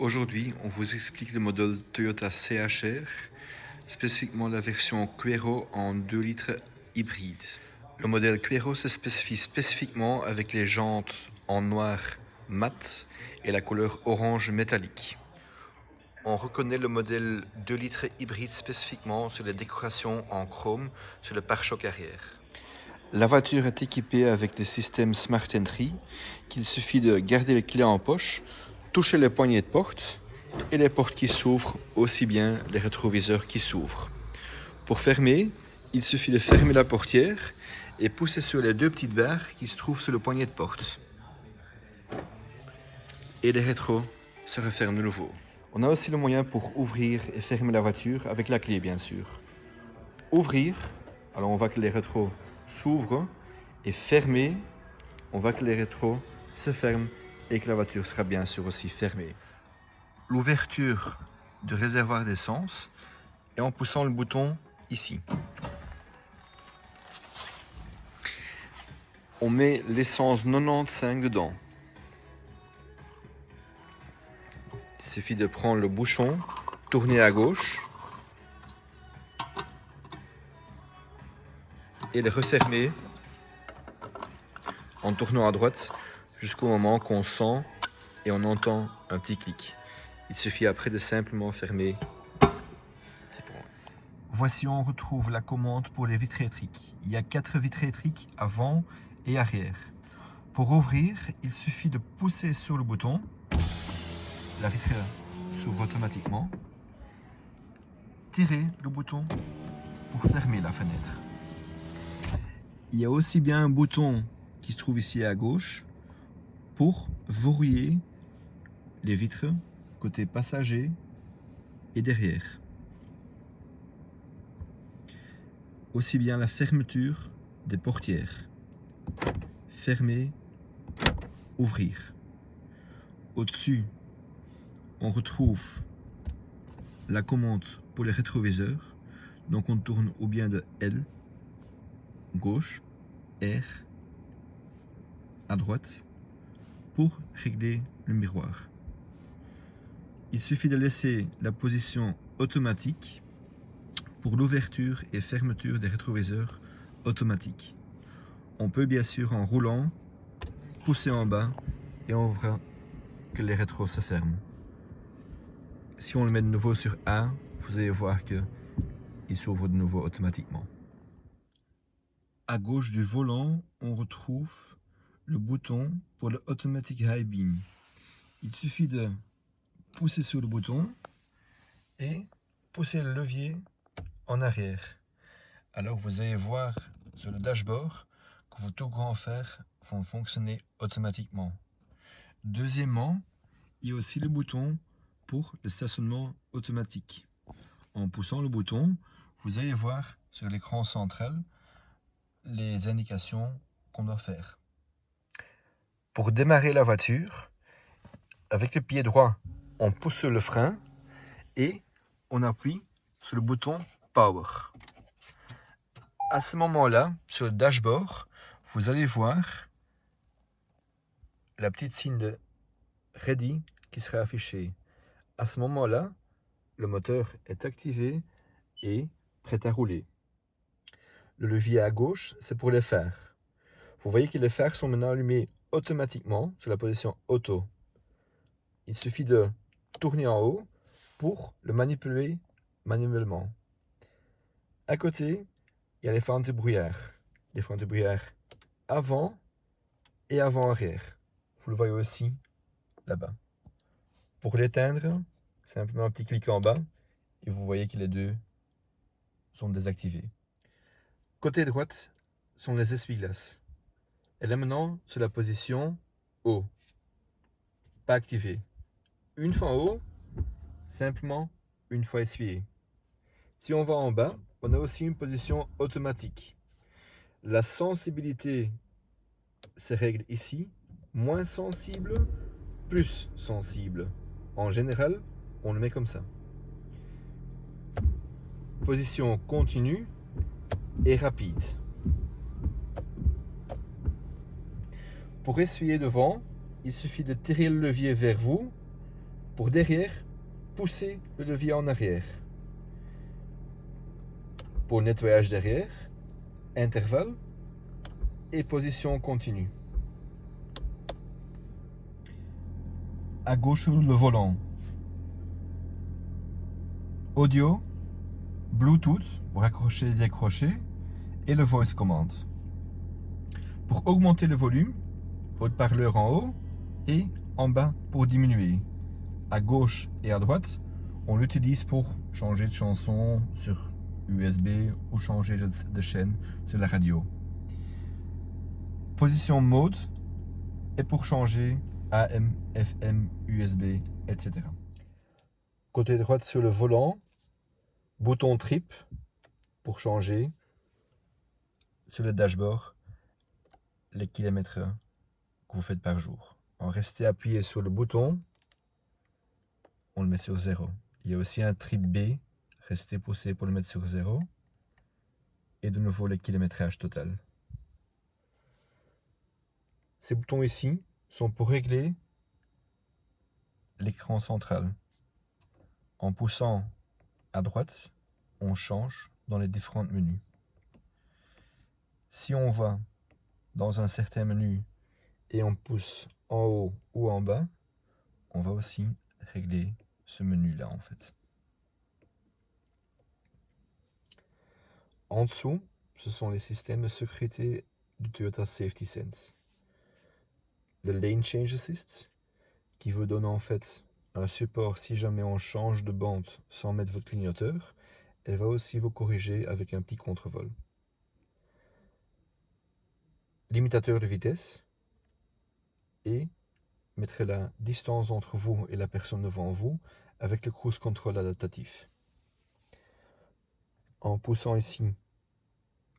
Aujourd'hui, on vous explique le modèle Toyota CHR, spécifiquement la version Quero en 2 litres hybride. Le modèle Quero se spécifie spécifiquement avec les jantes en noir mat et la couleur orange métallique. On reconnaît le modèle 2 litres hybride spécifiquement sur les décorations en chrome sur le pare-choc arrière. La voiture est équipée avec le système Smart Entry, qu'il suffit de garder le clé en poche, toucher les poignées de porte et les portes qui s'ouvrent, aussi bien les rétroviseurs qui s'ouvrent. Pour fermer, il suffit de fermer la portière et pousser sur les 2 petites barres qui se trouvent sur le poignet de porte. Et les rétros se referment de nouveau. On a aussi le moyen pour ouvrir et fermer la voiture avec la clé, bien sûr. Ouvrir, alors on voit que les rétros s'ouvrent, et fermer, on voit que les rétros se ferment et que la voiture sera bien sûr aussi fermée. L'ouverture du réservoir d'essence est en poussant le bouton ici. On met l'essence 95 dedans. Il suffit de prendre le bouchon, tourner à gauche et le refermer en tournant à droite jusqu'au moment qu'on sent et on entend un petit clic. Il suffit après de simplement fermer. Voici, on retrouve la commande pour les vitres électriques. Il y a 4 vitres électriques avant et arrière. Pour ouvrir, il suffit de pousser sur le bouton. La vitre s'ouvre automatiquement. Tirez le bouton pour fermer la fenêtre. Il y a aussi bien un bouton qui se trouve ici à gauche pour verrouiller les vitres côté passager et derrière. Aussi bien la fermeture des portières. Fermer, ouvrir. Au-dessus, on retrouve la commande pour les rétroviseurs. Donc on tourne ou bien de L, gauche, R, à droite, pour régler le miroir. Il suffit de laisser la position automatique pour l'ouverture et fermeture des rétroviseurs automatiques. On peut bien sûr, en roulant, pousser en bas et on verra que les rétros se ferment. Si on le met de nouveau sur A, vous allez voir qu'il s'ouvre de nouveau automatiquement. À gauche du volant, on retrouve le bouton pour le Automatic High Beam. Il suffit de pousser sur le bouton et pousser le levier en arrière. Alors vous allez voir sur le dashboard que vos tout grands fers vont fonctionner automatiquement. Deuxièmement, il y a aussi le bouton pour le stationnement automatique. En poussant le bouton, vous allez voir sur l'écran central les indications qu'on doit faire. Pour démarrer la voiture, avec le pied droit, on pousse sur le frein et on appuie sur le bouton Power. À ce moment-là, sur le dashboard, vous allez voir la petite signe de Ready qui sera affichée. À ce moment-là, le moteur est activé et prêt à rouler. Le levier à gauche, c'est pour les phares. Vous voyez que les phares sont maintenant allumés automatiquement sur la position auto. Il suffit de tourner en haut pour le manipuler manuellement. À côté, il y a les freins de brouillard. Les freins de brouillard avant et avant-arrière. Vous le voyez aussi là-bas. Pour l'éteindre, simplement un petit clic en bas et vous voyez que les deux sont désactivés. Côté droite sont les essuie-glaces. Elle est maintenant sur la position haut. Pas activée. Une fois en haut, simplement une fois essuyé. Si on va en bas, on a aussi une position automatique. La sensibilité se règle ici. Moins sensible, plus sensible. En général, on le met comme ça. Position continue et rapide. Pour essuyer devant, il suffit de tirer le levier vers vous Pour derrière, poussez le levier en arrière. Pour nettoyage derrière, intervalle et position continue. À gauche sur le volant, audio, Bluetooth pour accrocher et décrocher et le voice command. Pour augmenter le volume, haut-parleur en haut et en bas pour diminuer. À gauche et à droite, on l'utilise pour changer de chanson sur USB ou changer de chaîne sur la radio. Position mode est pour changer AM, FM, USB, etc. Côté droit sur le volant, bouton trip pour changer sur le dashboard les kilomètres que vous faites par jour. En restant appuyé sur le bouton, on le met sur 0. Il y a aussi un trip B, restez poussé pour le mettre sur 0. Et de nouveau le kilométrage total. Ces boutons ici sont pour régler l'écran central. En poussant à droite, on change dans les différents menus. Si on va dans un certain menu et on pousse en haut ou en bas, on va aussi régler ce menu-là en fait. En dessous, ce sont les systèmes de sécurité du Toyota Safety Sense. Le Lane Change Assist, qui vous donne en fait un support si jamais on change de bande sans mettre votre clignoteur. Elle va aussi vous corriger avec un petit contre-vol. Limitateur de vitesse et mettre la distance entre vous et la personne devant vous avec le cruise control adaptatif. En poussant ici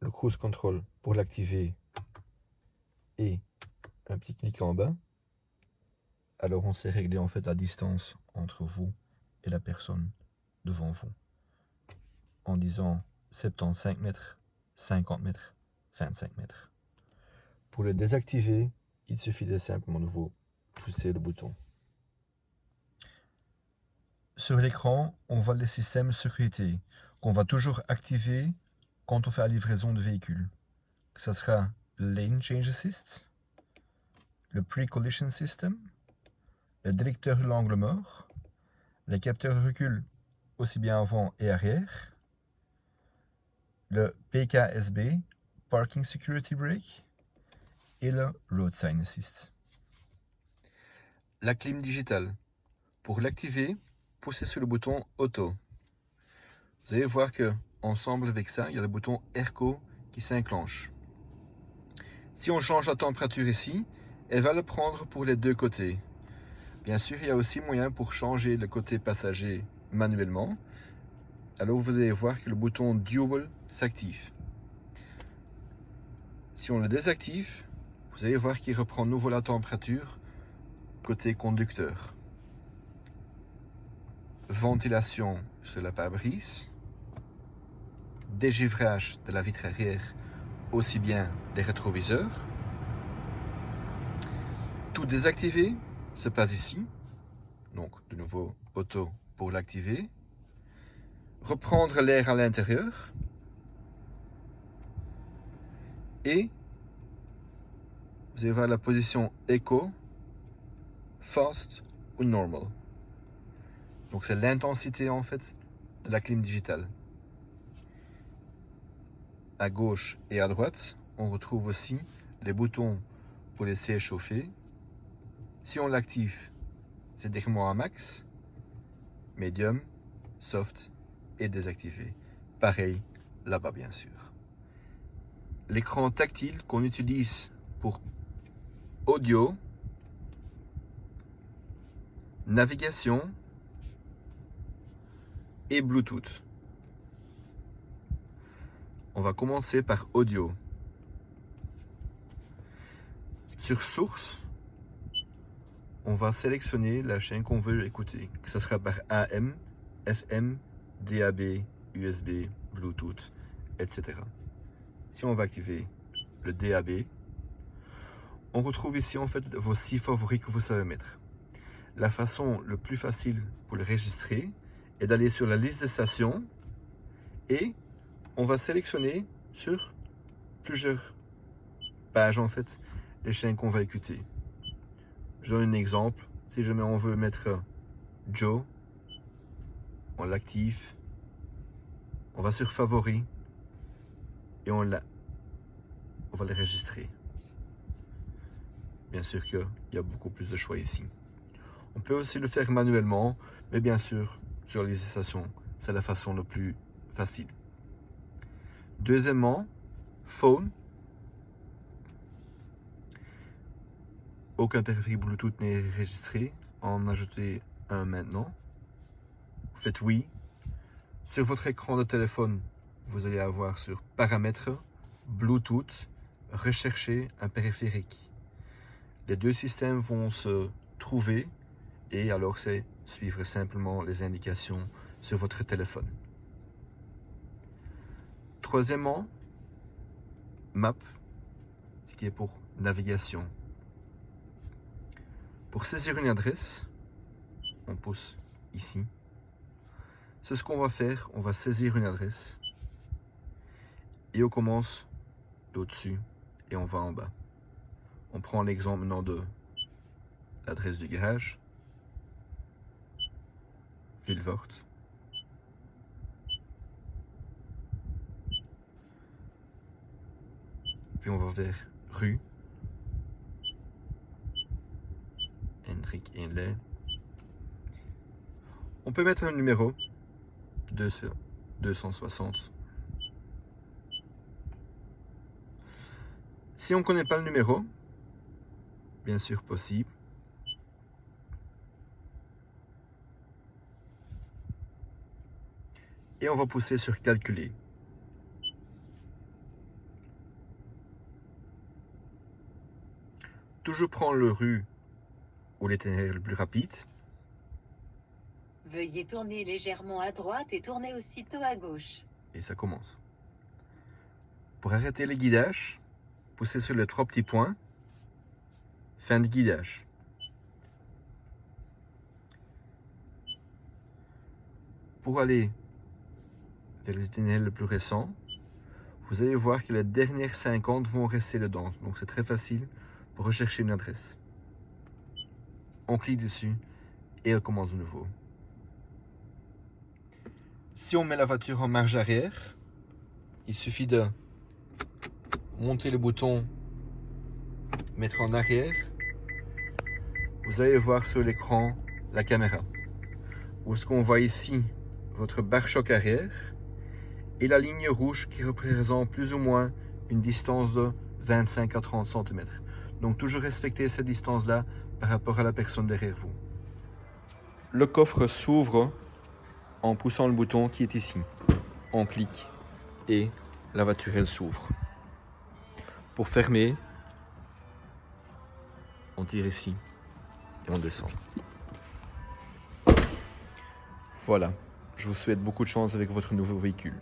le cruise control pour l'activer et un petit clic en bas, alors on sait régler en fait la distance entre vous et la personne devant vous en disant 75 mètres, 50 mètres, 25 mètres. Pour le désactiver, il suffit de simplement de vous pousser le bouton. Sur l'écran, on voit les systèmes de sécurité qu'on va toujours activer quand on fait la livraison de véhicules. Ce sera le Lane Change Assist, le Pre-Collision System, le détecteur de l'angle mort, les capteurs de recul aussi bien avant et arrière, le PKSB, Parking Security Brake, et le Road Sign Assist. La clim digitale. Pour l'activer, poussez sur le bouton Auto. Vous allez voir que ensemble avec ça, il y a le bouton Airco qui s'enclenche. Si on change la température ici, elle va le prendre pour les deux côtés. Bien sûr, il y a aussi moyen pour changer le côté passager manuellement. Alors vous allez voir que le bouton Dual s'active. Si on le désactive, vous allez voir qu'il reprend de nouveau la température côté conducteur. Ventilation sur le pare-brise. Dégivrage de la vitre arrière, aussi bien des rétroviseurs. Tout désactiver se passe ici. Donc de nouveau auto pour l'activer. Reprendre l'air à l'intérieur. Et vous allez voir la position Eco, Fast ou Normal. Donc c'est l'intensité en fait de la clim digitale. À gauche et à droite, on retrouve aussi les boutons pour laisser échauffer. Si on l'active, c'est directement à max, medium, soft et désactivé. Pareil là-bas bien sûr. L'écran tactile qu'on utilise pour audio, navigation et Bluetooth. On va commencer par audio. Sur source, on va sélectionner la chaîne qu'on veut écouter, que ce sera par AM, FM, DAB, USB, Bluetooth, etc. Si on va activer le DAB, on retrouve ici en fait vos 6 favoris que vous savez mettre. la façon le plus facile pour le enregistrer est d'aller sur la liste des stations et on va sélectionner sur plusieurs pages en fait les chaînes qu'on va écouter. Je donne un exemple. Si jamais on veut mettre Joe, on l'active, on va sur Favoris et on va l'enregistrer. Bien sûr qu'il y a beaucoup plus de choix ici. On peut aussi le faire manuellement, mais bien sûr, sur les stations, c'est la façon la plus facile. Deuxièmement, phone. Aucun périphérique Bluetooth n'est enregistré. En ajouter un maintenant. Vous faites oui. Sur votre écran de téléphone, vous allez avoir sur paramètres, Bluetooth, rechercher un périphérique. Les deux systèmes vont se trouver et alors c'est suivre simplement les indications sur votre téléphone. Troisièmement, map, ce qui est pour navigation. Pour saisir une adresse, on pousse ici. C'est ce qu'on va faire, on va saisir une adresse et on commence d'au-dessus et on va en bas. On prend l'exemple maintenant de l'adresse du garage, Vilvoort. Puis on va vers rue, Hendrik Henley. On peut mettre un numéro, 260. Si on ne connaît pas le numéro, bien sûr possible, et on va pousser sur calculer. Toujours prendre le rue où l'itinéraire le plus rapide. Veuillez tourner légèrement à droite et tourner aussitôt à gauche. Et ça commence. Pour arrêter le guidage, poussez sur les 3 petits points. Fin de guidage. Pour aller vers les itinéraires les plus récents, vous allez voir que les dernières 50 vont rester dedans. Donc c'est très facile pour rechercher une adresse. On clique dessus et elle commence de nouveau. Si on met la voiture en marche arrière, il suffit de monter le bouton, mettre en arrière. Vous allez voir sur l'écran la caméra. Où est-ce qu'on voit ici votre pare-choc arrière et la ligne rouge qui représente plus ou moins une distance de 25 à 30 cm. Donc toujours respecter cette distance-là par rapport à la personne derrière vous. Le coffre s'ouvre en poussant le bouton qui est ici. On clique et la voiture elle s'ouvre. Pour fermer, on tire ici et on descend. Voilà, je vous souhaite beaucoup de chance avec votre nouveau véhicule.